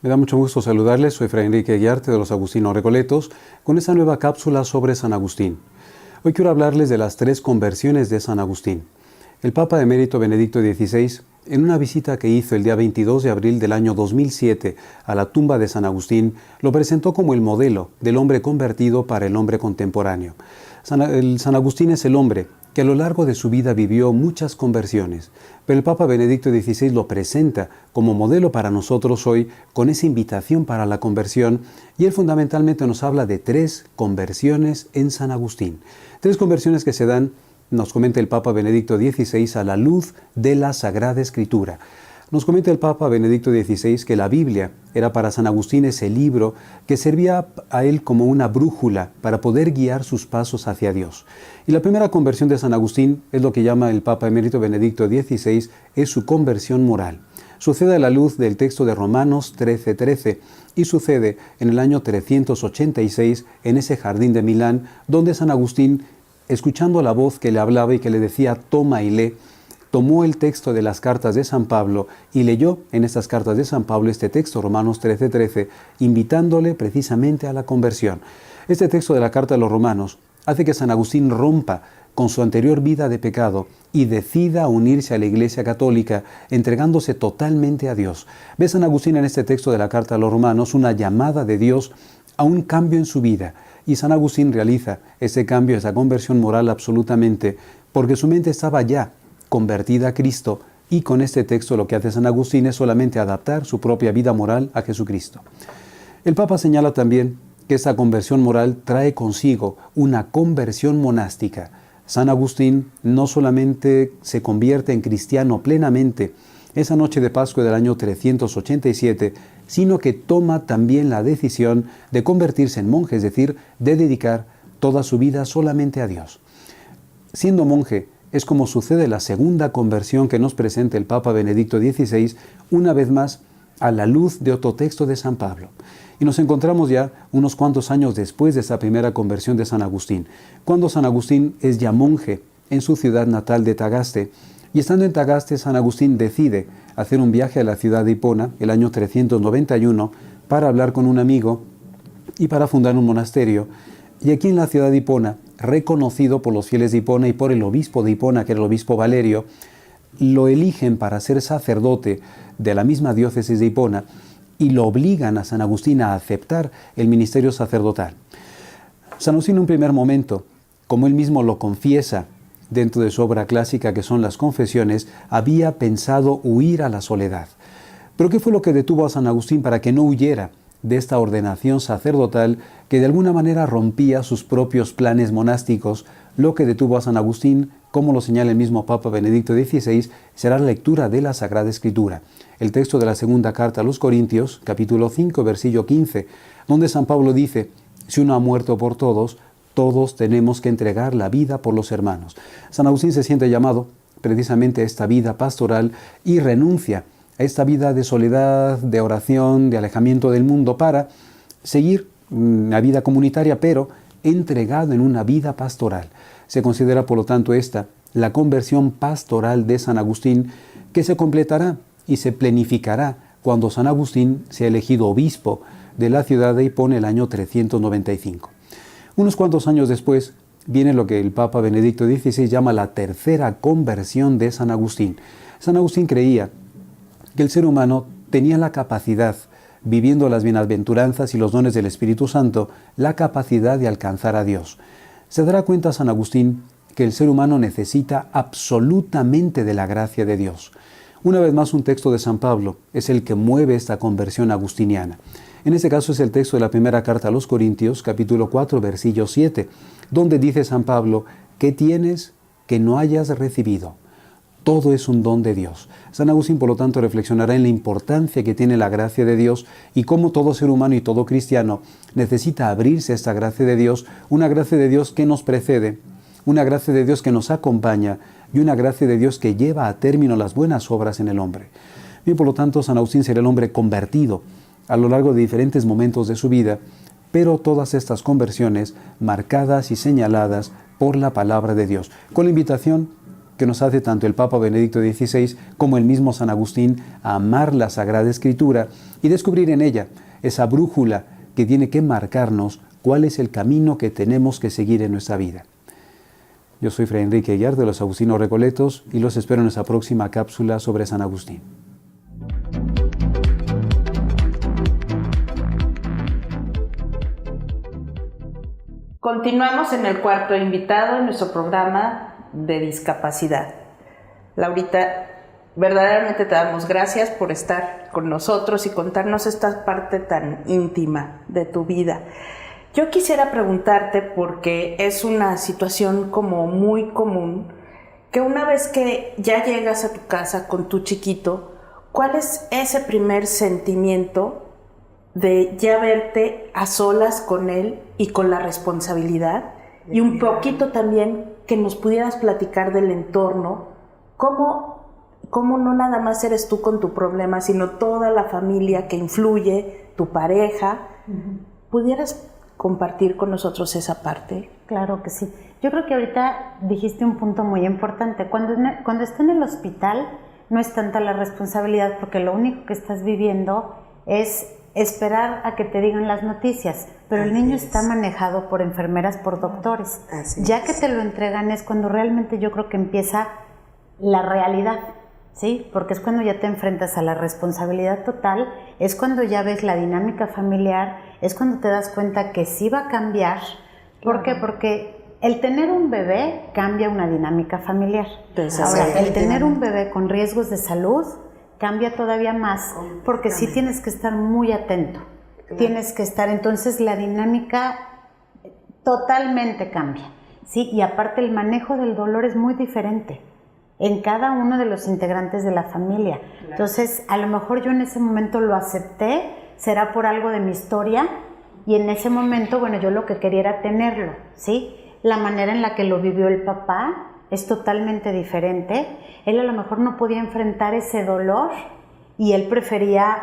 Me da mucho gusto saludarles, soy Fray Enrique Guiarte de los Agustinos Recoletos con esta nueva cápsula sobre San Agustín. Hoy quiero hablarles de las 3 conversiones de San Agustín. El Papa Emérito Benedicto XVI, en una visita que hizo el día 22 de abril del año 2007 a la tumba de San Agustín, lo presentó como el modelo del hombre convertido para el hombre contemporáneo. San Agustín es el hombre que a lo largo de su vida vivió muchas conversiones, pero el Papa Benedicto XVI lo presenta como modelo para nosotros hoy con esa invitación para la conversión, y él fundamentalmente nos habla de 3 conversiones en San Agustín. 3 conversiones que se dan, nos comenta el Papa Benedicto XVI, a la luz de la Sagrada Escritura. Nos comenta el Papa Benedicto XVI que la Biblia era para San Agustín ese libro que servía a él como una brújula para poder guiar sus pasos hacia Dios. Y la primera conversión de San Agustín es lo que llama el Papa Emérito Benedicto XVI, es su conversión moral. Sucede a la luz del texto de Romanos 13:13 y sucede en el año 386 en ese jardín de Milán, donde San Agustín, escuchando la voz que le hablaba y que le decía toma y lee, tomó el texto de las cartas de San Pablo y leyó en estas cartas de San Pablo este texto, Romanos 13:13, invitándole precisamente a la conversión. Este texto de la carta de los Romanos hace que San Agustín rompa con su anterior vida de pecado y decida unirse a la Iglesia Católica, entregándose totalmente a Dios. Ve San Agustín en este texto de la carta de los Romanos una llamada de Dios a un cambio en su vida, y San Agustín realiza ese cambio, esa conversión moral absolutamente, porque su mente estaba ya convertida a Cristo, y con este texto lo que hace San Agustín es solamente adaptar su propia vida moral a Jesucristo. El Papa señala también que esta conversión moral trae consigo una conversión monástica. San Agustín no solamente se convierte en cristiano plenamente esa noche de Pascua del año 387, sino que toma también la decisión de convertirse en monje, es decir, de dedicar toda su vida solamente a Dios. Siendo monje, es como sucede la segunda conversión que nos presenta el Papa Benedicto XVI, una vez más a la luz de otro texto de San Pablo. Y nos encontramos ya unos cuantos años después de esa primera conversión de San Agustín, cuando San Agustín es ya monje en su ciudad natal de Tagaste, y estando en Tagaste, San Agustín decide hacer un viaje a la ciudad de Hipona, el año 391, para hablar con un amigo y para fundar un monasterio. Y aquí en la ciudad de Hipona reconocido por los fieles de Hipona y por el obispo de Hipona, que era el obispo Valerio, lo eligen para ser sacerdote de la misma diócesis de Hipona y lo obligan a San Agustín a aceptar el ministerio sacerdotal. San Agustín en un primer momento, como él mismo lo confiesa dentro de su obra clásica que son las Confesiones, había pensado huir a la soledad. Pero ¿qué fue lo que detuvo a San Agustín para que no huyera de esta ordenación sacerdotal que de alguna manera rompía sus propios planes monásticos? Lo que detuvo a San Agustín, como lo señala el mismo Papa Benedicto XVI, será la lectura de la Sagrada Escritura. El texto de la segunda carta a los Corintios, capítulo 5, versículo 15, donde San Pablo dice: si uno ha muerto por todos, todos tenemos que entregar la vida por los hermanos. San Agustín se siente llamado precisamente a esta vida pastoral y renuncia a esta vida de soledad, de oración, de alejamiento del mundo para seguir la vida comunitaria, pero entregado en una vida pastoral. Se considera, por lo tanto, esta la conversión pastoral de San Agustín, que se completará y se plenificará cuando San Agustín sea elegido obispo de la ciudad de Hipona el año 395. Unos cuantos años después viene lo que el Papa Benedicto XVI llama la tercera conversión de San Agustín. San Agustín creía que el ser humano tenía la capacidad, viviendo las bienaventuranzas y los dones del Espíritu Santo, la capacidad de alcanzar a Dios. Se dará cuenta San Agustín que el ser humano necesita absolutamente de la gracia de Dios. Una vez más, un texto de San Pablo es el que mueve esta conversión agustiniana. En este caso es el texto de la primera carta a los Corintios, capítulo 4, versículo 7, donde dice San Pablo: ¿qué tienes que no hayas recibido? Todo es un don de Dios. San Agustín, por lo tanto, reflexionará en la importancia que tiene la gracia de Dios y cómo todo ser humano y todo cristiano necesita abrirse a esta gracia de Dios, una gracia de Dios que nos precede, una gracia de Dios que nos acompaña y una gracia de Dios que lleva a término las buenas obras en el hombre. Y por lo tanto, San Agustín será el hombre convertido a lo largo de diferentes momentos de su vida, pero todas estas conversiones marcadas y señaladas por la palabra de Dios, con la invitación que nos hace tanto el Papa Benedicto XVI como el mismo San Agustín a amar la Sagrada Escritura y descubrir en ella esa brújula que tiene que marcarnos cuál es el camino que tenemos que seguir en nuestra vida. Yo soy Fray Enrique Aguiar de los Agustinos Recoletos y los espero en nuestra próxima cápsula sobre San Agustín. Continuamos en el cuarto invitado en nuestro programa de discapacidad. Laurita, verdaderamente te damos gracias por estar con nosotros y contarnos esta parte tan íntima de tu vida. Yo quisiera preguntarte, porque es una situación como muy común, que una vez que ya llegas a tu casa con tu chiquito, ¿cuál es ese primer sentimiento de ya verte a solas con él y con la responsabilidad? Y un poquito también que nos pudieras platicar del entorno, cómo no nada más eres tú con tu problema, sino toda la familia que influye, tu pareja. ¿Pudieras compartir con nosotros esa parte? Claro que sí. Yo creo que ahorita dijiste un punto muy importante. Cuando está en el hospital no es tanta la responsabilidad, porque lo único que estás viviendo es esperar a que te digan las noticias, pero el niño está manejado por enfermeras, por doctores. Ya que te lo entregan es cuando realmente yo creo que empieza la realidad, ¿sí? Porque es cuando ya te enfrentas a la responsabilidad total, es cuando ya ves la dinámica familiar, es cuando te das cuenta que sí va a cambiar. ¿Por qué? Porque el tener un bebé cambia una dinámica familiar. Ahora, el tener un bebé con riesgos de salud cambia todavía más, porque sí tienes que estar muy atento, tienes que estar, entonces la dinámica totalmente cambia, ¿sí? Y aparte el manejo del dolor es muy diferente en cada uno de los integrantes de la familia. Entonces, a lo mejor yo en ese momento lo acepté, será por algo de mi historia, y en ese momento, bueno, yo lo que quería era tenerlo, ¿sí? La manera en la que lo vivió el papá es totalmente diferente. Él a lo mejor no podía enfrentar ese dolor y él prefería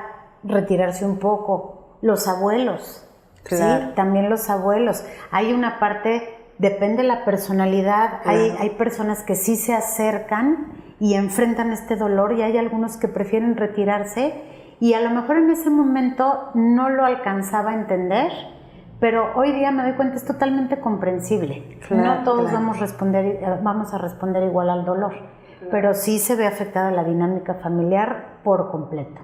retirarse un poco. Los abuelos, claro. ¿Sí? También los abuelos. Hay una parte, depende de la personalidad, claro. Hay personas que sí se acercan y enfrentan este dolor, y hay algunos que prefieren retirarse, y a lo mejor en ese momento no lo alcanzaba a entender, pero hoy día me doy cuenta es totalmente comprensible. Claro, No todos claro. vamos a responder igual al dolor, pero sí se ve afectada la dinámica familiar por completo.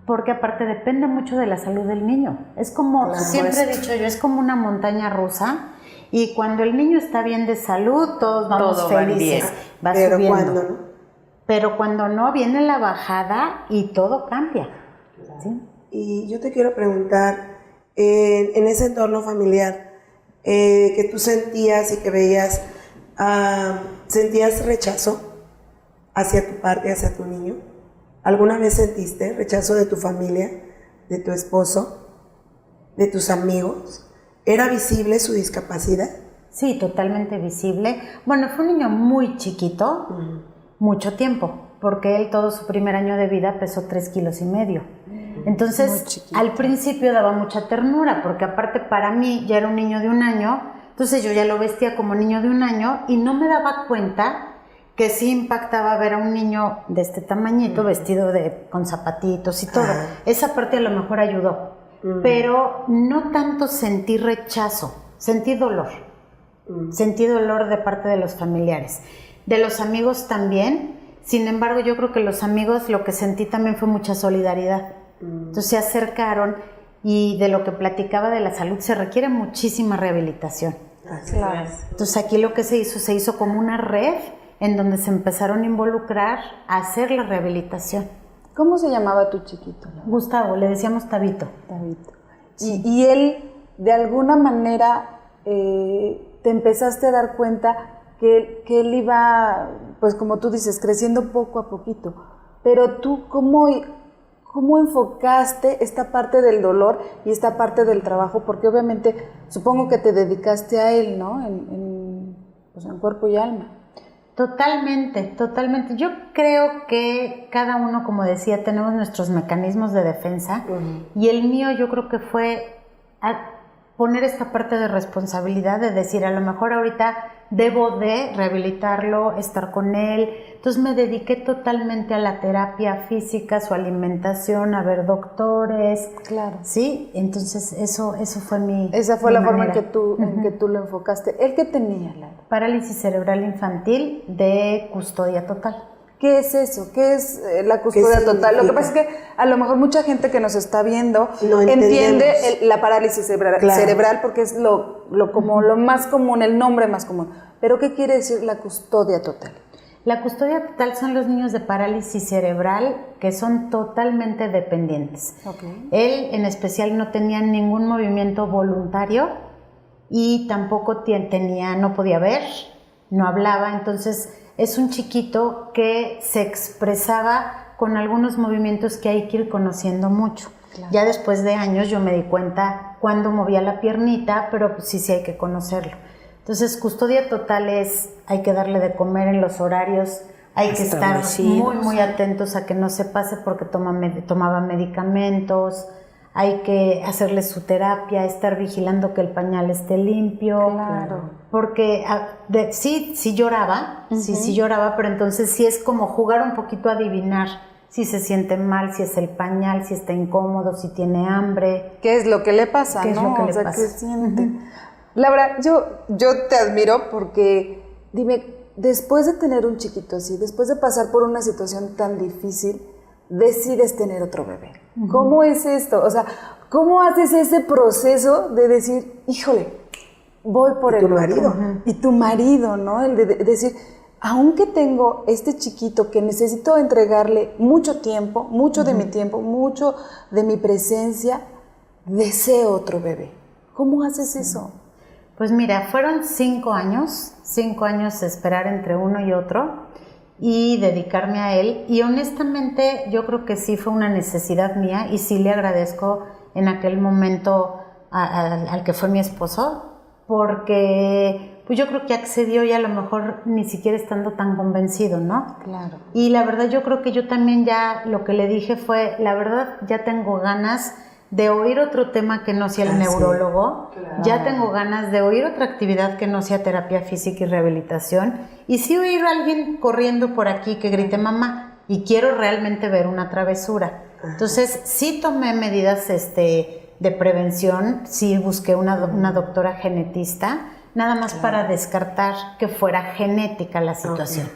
Porque aparte depende mucho de la salud del niño. Es como, Por siempre he supuesto. dicho yo, es como una montaña rusa y cuando el niño está bien de salud, todos vamos Todo va felices, bien. va Pero subiendo. cuando no. Pero cuando no, viene la bajada y todo cambia. ¿Sí? Y yo te quiero preguntar, en ese entorno familiar que tú sentías y que veías, ¿sentías rechazo hacia tu parte, hacia tu niño? ¿Alguna vez sentiste rechazo de tu familia, de tu esposo, de tus amigos? ¿Era visible su discapacidad? Sí, totalmente visible. Bueno, fue un niño muy chiquito, mucho tiempo, porque él todo su primer año de vida pesó 3,5 kilos. Muy Entonces, chiquito. al principio daba mucha ternura, porque aparte para mí ya era un niño de 1 año, entonces yo ya lo vestía como niño de 1 año y no me daba cuenta que sí impactaba ver a un niño de este tamañito, vestido con zapatitos y todo. Esa parte a lo mejor ayudó, pero no tanto sentí rechazo, sentí dolor. Sentí dolor de parte de los familiares. De los amigos también, sin embargo yo creo que los amigos lo que sentí también fue mucha solidaridad. Entonces se acercaron y de lo que platicaba de la salud se requiere muchísima rehabilitación. Claro. Entonces aquí lo que se hizo como una red en donde se empezaron a involucrar a hacer la rehabilitación. ¿Cómo se llamaba tu chiquito? Gustavo, le decíamos Tabito. Tabito. Y él, de alguna manera, te empezaste a dar cuenta que él iba, pues como tú dices, creciendo poco a poquito. Pero tú, ¿cómo enfocaste esta parte del dolor y esta parte del trabajo? Porque obviamente, supongo que te dedicaste a él, ¿no? Pues en cuerpo y alma. Totalmente, totalmente. Yo creo que cada uno, como decía, tenemos nuestros mecanismos de defensa y el mío yo creo que fue poner esta parte de responsabilidad de decir, a lo mejor ahorita debo de rehabilitarlo, estar con él. Entonces me dediqué totalmente a la terapia física, su alimentación, a ver doctores. Claro. Sí, entonces eso fue mi Esa fue mi la forma en manera. que tú lo enfocaste. ¿El qué tenía, Laura? Parálisis cerebral infantil de custodia total. ¿Qué es eso? ¿Qué es la custodia ¿Qué total? Lo que significa? pasa es que a lo mejor mucha gente que nos está viendo No entiende entendemos. la parálisis cerebral porque es como lo más común, el nombre más común. Pero ¿qué quiere decir la custodia total? La custodia total son los niños de parálisis cerebral que son totalmente dependientes. Okay. Él en especial no tenía ningún movimiento voluntario y tampoco no podía ver, no hablaba, entonces es un chiquito que se expresaba con algunos movimientos que hay que ir conociendo mucho. Claro. Ya después de años yo me di cuenta cuando movía la piernita, pero pues sí hay que conocerlo. Entonces, custodia total hay que darle de comer en los horarios, hay que estar muy atentos a que no se pase porque tomaba medicamentos, hay que hacerle su terapia, estar vigilando que el pañal esté limpio. Claro. Porque sí lloraba, sí lloraba, pero entonces sí es como jugar un poquito a adivinar si se siente mal, si es el pañal, si está incómodo, si tiene hambre. ¿Qué es lo que le pasa? ¿Qué es lo que le pasa? ¿Qué siente? Laura, yo te admiro porque, dime, después de tener un chiquito así, después de pasar por una situación tan difícil, decides tener otro bebé. ¿Cómo es esto? O sea, ¿cómo haces ese proceso de decir, híjole, voy por el marido? Y tu marido, ¿no? El de decir, aunque tengo este chiquito que necesito entregarle mucho tiempo, mucho de mi tiempo, mucho de mi presencia, deseo otro bebé. ¿Cómo haces eso? Pues mira, fueron 5 años de esperar entre uno y otro y dedicarme a él. Y honestamente yo creo que sí fue una necesidad mía y sí le agradezco en aquel momento al que fue mi esposo, porque pues yo creo que accedió y a lo mejor ni siquiera estando tan convencido, ¿no? Claro. Y la verdad yo creo que yo también ya lo que le dije fue, la verdad ya tengo ganas de oír otro tema que no sea el neurólogo, ya tengo ganas de oír otra actividad que no sea terapia física y rehabilitación, y sí oír a alguien corriendo por aquí que grite mamá, y quiero realmente ver una travesura. Entonces sí tomé medidas de prevención, sí busqué una doctora genetista, nada más para descartar que fuera genética la situación.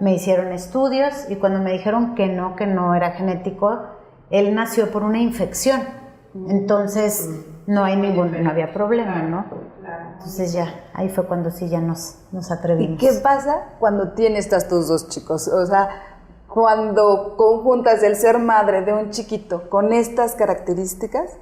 Me hicieron estudios y cuando me dijeron que no era genético, él nació por una infección. Entonces no había problema, ¿no? Entonces ya, ahí fue cuando sí ya nos atrevimos. ¿Y qué pasa cuando tienes tus dos chicos? O sea, cuando conjuntas el ser madre de un chiquito con estas características,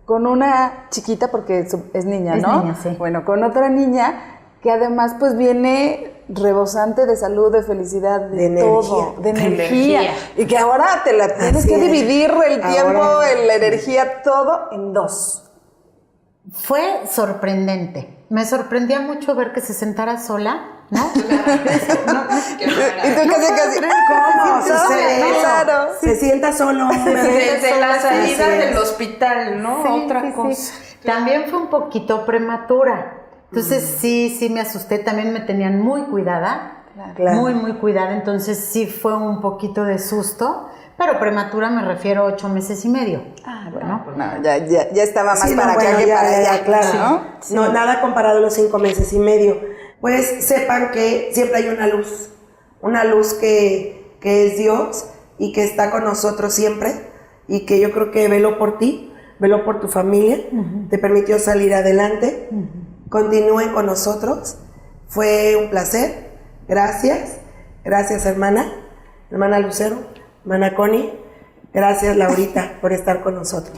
con una chiquita, porque es niña, ¿no? Es niña, sí. Bueno, con otra niña que además pues viene rebosante de salud, de felicidad, de todo, de energía. Y que ahora te la tienes que dividir el tiempo, la energía, todo en dos. Fue sorprendente. Me sorprendía mucho ver que se sentara sola, ¿no? Y tú casi ¿Cómo? claro. Se sienta solo. Desde la salida del hospital, ¿no? Sí, Otra sí, cosa. sí. También fue un poquito prematura. Entonces sí me asusté. También me tenían muy cuidada. Claro. Muy cuidada. Entonces sí fue un poquito de susto. Pero prematura me refiero a 8 meses y medio. Bueno, no, ya estaba más Sí, para bueno, acá que para allá, claro. ¿no? Sí. No, nada comparado a los 5 meses y medio. Pues sepan que siempre hay una luz que es Dios y que está con nosotros siempre, y que yo creo que veló por ti, veló por tu familia, te permitió salir adelante. Continúen con nosotros, fue un placer. Gracias hermana Lucero, hermana Connie, gracias Laurita por estar con nosotros.